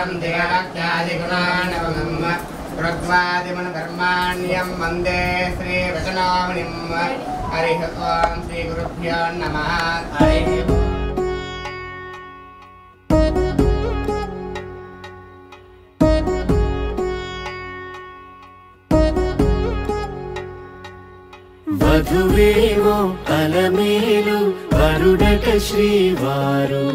शतम् देवाख्यादिगुणानवगम् कृत्वादिमनुकर्माण्यं वन्दे श्रीवचनामणिं हरिः ओं श्रीगुरुभ्यो नमः हरिः వధువేమో అలమేలు వరుడట శ్రీవారు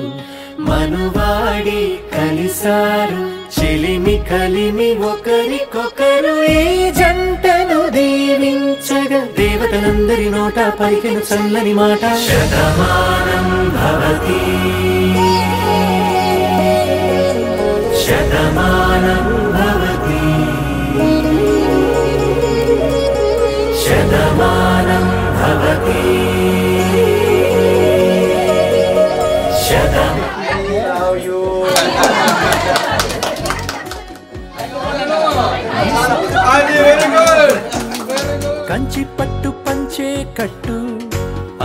మనువాడి కలిసారు చెలిమి కలిమి ఒకరికొకరు ఈ జంటను దీవించగా దేవతలందరి నోట పలికిన చల్లని మాట శతమానం భవతి శతమానం భవతి శతమానం భవతి కంచి పట్టు పంచే కట్టు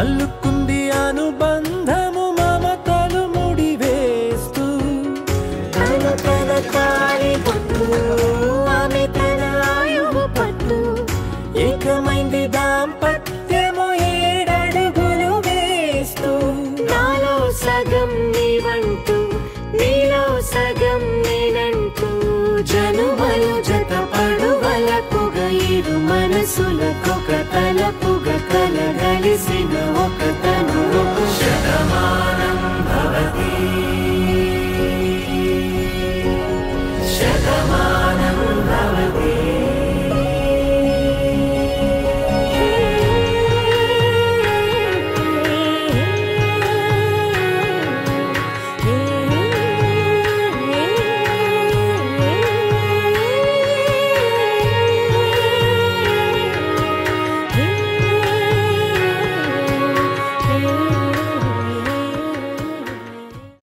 అల్లుకుంది అనుబంధము మమతలు ముడివేస్తూ తన తన తాళి పట్టు ఆమె తన ఆయువు పట్టు ఏకమైంది దాంపత్యము 7 అడుగులు వేస్తూ నాలో సగం నీవంటూ నీలో సగం నేనంటూ జనుమలు జతపడువలపుగ ఇరు మనసులకొక తలపుగ కలగలిసిన ఒక తను శతమానం భవతి శతమానం